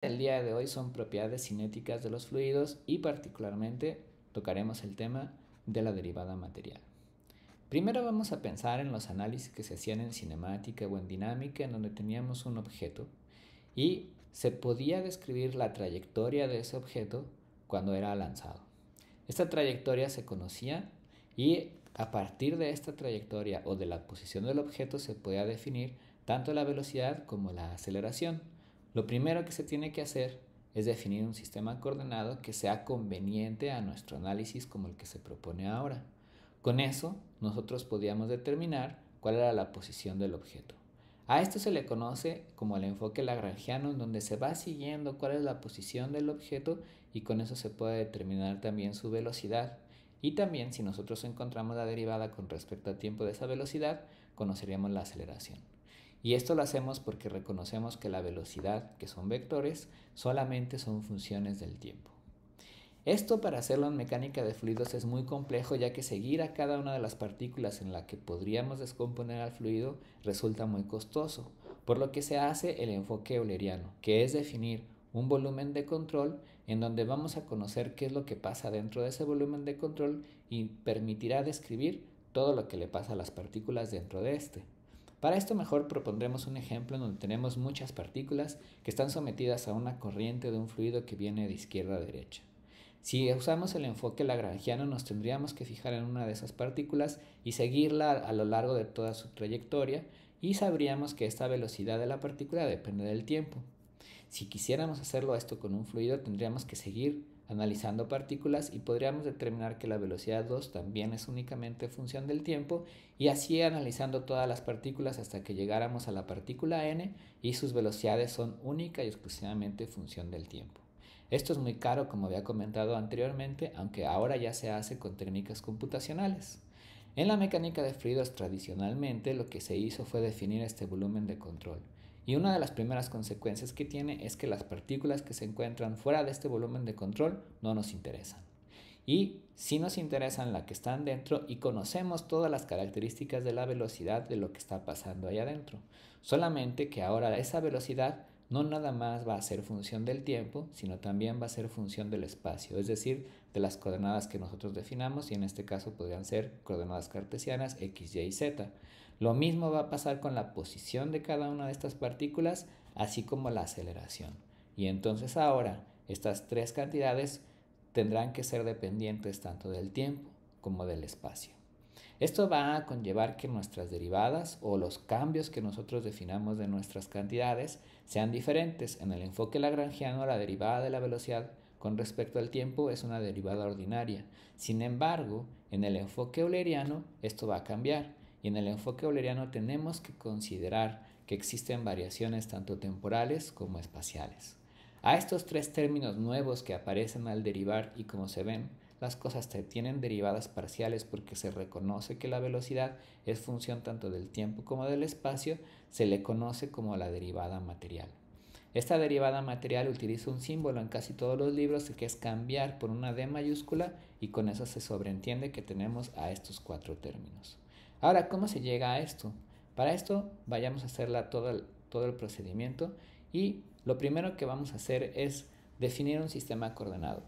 El día de hoy son propiedades cinéticas de los fluidos y particularmente tocaremos el tema de la derivada material. Primero vamos a pensar en los análisis que se hacían en cinemática o en dinámica en donde teníamos un objeto y se podía describir la trayectoria de ese objeto cuando era lanzado. Esta trayectoria se conocía y a partir de esta trayectoria o de la posición del objeto se podía definir tanto la velocidad como la aceleración. Lo primero que se tiene que hacer es definir un sistema coordenado que sea conveniente a nuestro análisis como el que se propone ahora. Con eso, nosotros podíamos determinar cuál era la posición del objeto. A esto se le conoce como el enfoque lagrangiano, en donde se va siguiendo cuál es la posición del objeto y con eso se puede determinar también su velocidad. Y también, si nosotros encontramos la derivada con respecto al tiempo de esa velocidad, conoceríamos la aceleración. Y esto lo hacemos porque reconocemos que la velocidad, que son vectores, solamente son funciones del tiempo. Esto para hacerlo en mecánica de fluidos es muy complejo, ya que seguir a cada una de las partículas en la que podríamos descomponer al fluido resulta muy costoso, por lo que se hace el enfoque euleriano, que es definir un volumen de control en donde vamos a conocer qué es lo que pasa dentro de ese volumen de control y permitirá describir todo lo que le pasa a las partículas dentro de este. Para esto mejor propondremos un ejemplo en donde tenemos muchas partículas que están sometidas a una corriente de un fluido que viene de izquierda a derecha. Si usamos el enfoque lagrangiano, nos tendríamos que fijar en una de esas partículas y seguirla a lo largo de toda su trayectoria y sabríamos que esta velocidad de la partícula depende del tiempo. Si quisiéramos hacerlo esto con un fluido, tendríamos que seguir analizando partículas y podríamos determinar que la velocidad 2 también es únicamente función del tiempo y así analizando todas las partículas hasta que llegáramos a la partícula n y sus velocidades son única y exclusivamente función del tiempo. Esto es muy caro, como había comentado anteriormente, aunque ahora ya se hace con técnicas computacionales. En la mecánica de fluidos tradicionalmente lo que se hizo fue definir este volumen de control. Y una de las primeras consecuencias que tiene es que las partículas que se encuentran fuera de este volumen de control no nos interesan. Y sí nos interesan las que están dentro y conocemos todas las características de la velocidad de lo que está pasando ahí adentro. Solamente que ahora esa velocidad no nada más va a ser función del tiempo, sino también va a ser función del espacio, es decir, de las coordenadas que nosotros definamos y en este caso podrían ser coordenadas cartesianas x, y y z. Lo mismo va a pasar con la posición de cada una de estas partículas, así como la aceleración. Y entonces ahora estas tres cantidades tendrán que ser dependientes tanto del tiempo como del espacio. Esto va a conllevar que nuestras derivadas o los cambios que nosotros definamos de nuestras cantidades sean diferentes. En el enfoque lagrangiano, la derivada de la velocidad con respecto al tiempo es una derivada ordinaria. Sin embargo, en el enfoque euleriano esto va a cambiar y en el enfoque euleriano tenemos que considerar que existen variaciones tanto temporales como espaciales. A estos tres términos nuevos que aparecen al derivar y como se ven, las cosas tienen derivadas parciales porque se reconoce que la velocidad es función tanto del tiempo como del espacio, se le conoce como la derivada material. Esta derivada material utiliza un símbolo en casi todos los libros que es cambiar por una D mayúscula y con eso se sobreentiende que tenemos a estos cuatro términos. Ahora, ¿cómo se llega a esto? Para esto vayamos a hacerla todo el procedimiento y lo primero que vamos a hacer es definir un sistema coordenado.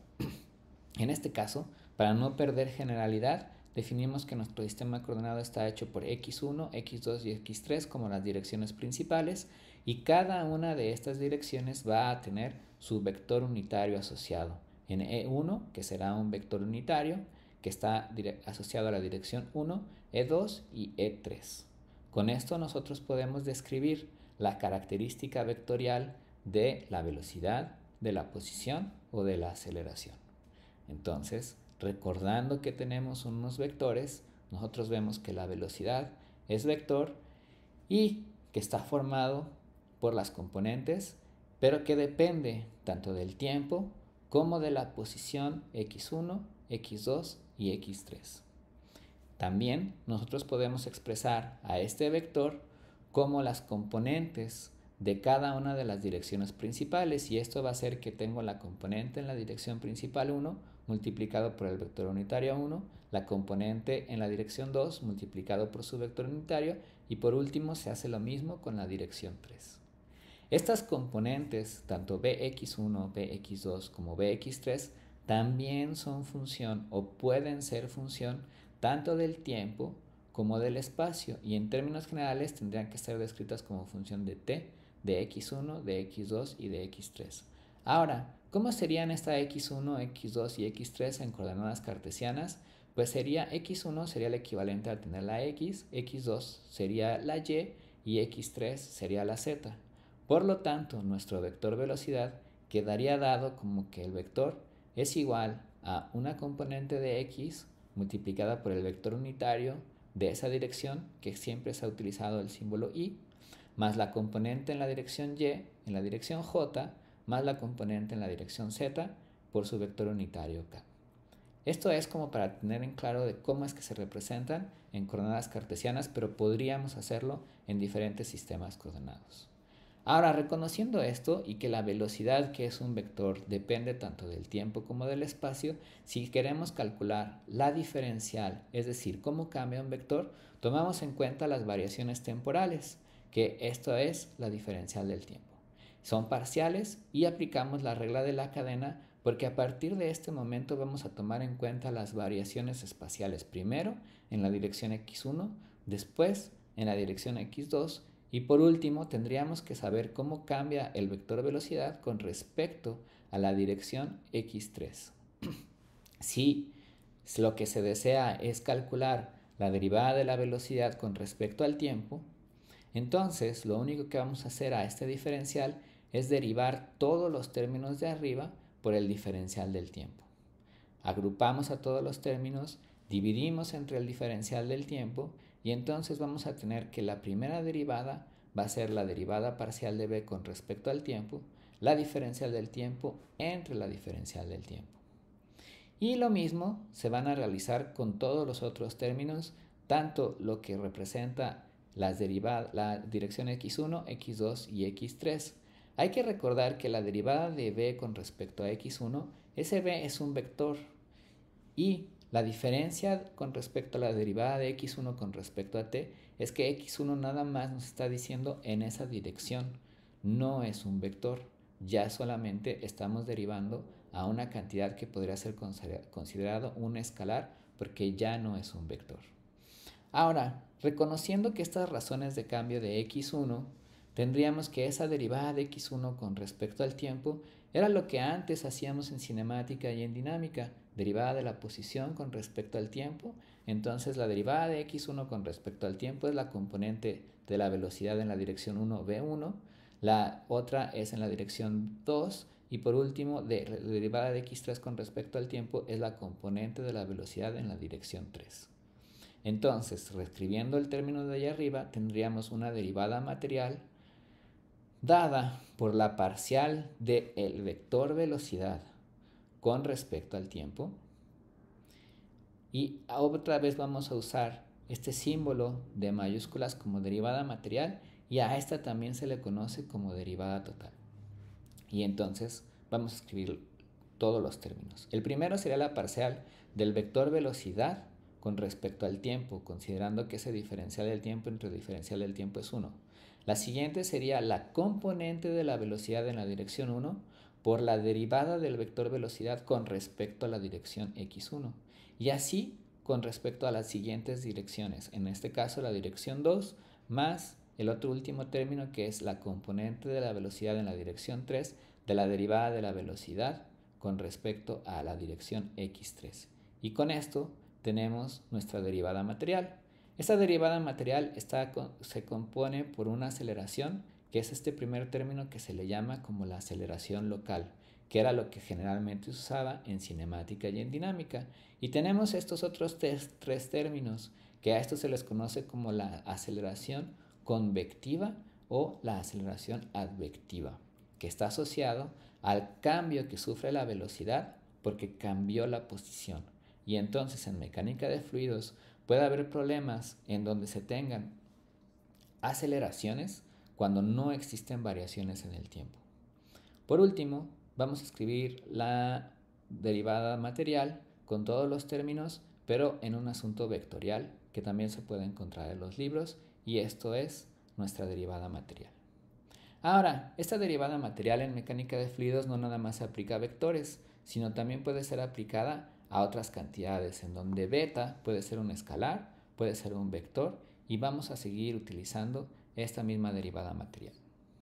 En este caso, para no perder generalidad, definimos que nuestro sistema coordenado está hecho por x1, x2 y x3 como las direcciones principales y cada una de estas direcciones va a tener su vector unitario asociado. En E1, que será un vector unitario que está asociado a la dirección 1, E2 y E3. Con esto nosotros podemos describir la característica vectorial de la velocidad, de la posición o de la aceleración. Entonces, recordando que tenemos unos vectores, nosotros vemos que la velocidad es vector y que está formado por las componentes, pero que depende tanto del tiempo como de la posición x1, x2 y x3. También nosotros podemos expresar a este vector como las componentes de cada una de las direcciones principales y esto va a hacer que tengo la componente en la dirección principal 1 multiplicado por el vector unitario 1, la componente en la dirección 2 multiplicado por su vector unitario y por último se hace lo mismo con la dirección 3. Estas componentes, tanto bx1, bx2 como bx3, también son función o pueden ser función tanto del tiempo como del espacio, y en términos generales tendrían que ser descritas como función de t, de x1, de x2 y de x3. Ahora, ¿cómo serían esta x1, x2 y x3 en coordenadas cartesianas? Pues sería x1 sería el equivalente a tener la x, x2 sería la y x3 sería la z. Por lo tanto, nuestro vector velocidad quedaría dado como que el vector es igual a una componente de x multiplicada por el vector unitario de esa dirección, que siempre se ha utilizado el símbolo y, más la componente en la dirección y, en la dirección j, más la componente en la dirección z por su vector unitario k. Esto es como para tener en claro de cómo es que se representan en coordenadas cartesianas, pero podríamos hacerlo en diferentes sistemas coordenados. Ahora, reconociendo esto y que la velocidad, que es un vector, depende tanto del tiempo como del espacio, si queremos calcular la diferencial, es decir, cómo cambia un vector, tomamos en cuenta las variaciones temporales, que esto es la diferencial del tiempo. Son parciales y aplicamos la regla de la cadena, porque a partir de este momento vamos a tomar en cuenta las variaciones espaciales, primero en la dirección x1, después en la dirección x2, y por último tendríamos que saber cómo cambia el vector velocidad con respecto a la dirección x3. Si lo que se desea es calcular la derivada de la velocidad con respecto al tiempo, entonces lo único que vamos a hacer a este diferencial es derivar todos los términos de arriba por el diferencial del tiempo. Agrupamos a todos los términos, dividimos entre el diferencial del tiempo, y entonces vamos a tener que la primera derivada va a ser la derivada parcial de b con respecto al tiempo, la diferencial del tiempo entre la diferencial del tiempo. Y lo mismo se van a realizar con todos los otros términos, tanto lo que representa la dirección x1, x2 y x3. Hay que recordar que la derivada de b con respecto a x1, ese b es un vector, y la diferencia con respecto a la derivada de x1 con respecto a t es que x1 nada más nos está diciendo en esa dirección, no es un vector, ya solamente estamos derivando a una cantidad que podría ser considerado un escalar, porque ya no es un vector. Ahora, reconociendo que estas razones de cambio de x1, tendríamos que esa derivada de x1 con respecto al tiempo era lo que antes hacíamos en cinemática y en dinámica, derivada de la posición con respecto al tiempo. Entonces la derivada de x1 con respecto al tiempo es la componente de la velocidad en la dirección 1, v1, la otra es en la dirección 2, y por último, la derivada de x3 con respecto al tiempo es la componente de la velocidad en la dirección 3. Entonces, reescribiendo el término de allá arriba, tendríamos una derivada material dada por la parcial del vector velocidad con respecto al tiempo. Y otra vez vamos a usar este símbolo de mayúsculas como derivada material, y a esta también se le conoce como derivada total. Y entonces vamos a escribir todos los términos. El primero sería la parcial del vector velocidad con respecto al tiempo, considerando que ese diferencial del tiempo entre el diferencial del tiempo es 1. La siguiente sería la componente de la velocidad en la dirección 1 por la derivada del vector velocidad con respecto a la dirección x1. Y así con respecto a las siguientes direcciones, en este caso la dirección 2 más el otro último término, que es la componente de la velocidad en la dirección 3 de la derivada de la velocidad con respecto a la dirección x3. Y con esto tenemos nuestra derivada material. Esta derivada material se compone por una aceleración, que es este primer término que se le llama como la aceleración local, que era lo que generalmente se usaba en cinemática y en dinámica. Y tenemos estos otros tres términos, que a estos se les conoce como la aceleración convectiva o la aceleración advectiva, que está asociado al cambio que sufre la velocidad porque cambió la posición. Y entonces en mecánica de fluidos puede haber problemas en donde se tengan aceleraciones cuando no existen variaciones en el tiempo. Por último, vamos a escribir la derivada material con todos los términos, pero en un asunto vectorial que también se puede encontrar en los libros, y esto es nuestra derivada material. Ahora, esta derivada material en mecánica de fluidos no nada más se aplica a vectores, sino también puede ser aplicada a otras cantidades, en donde beta puede ser un escalar, puede ser un vector, y vamos a seguir utilizando esta misma derivada material.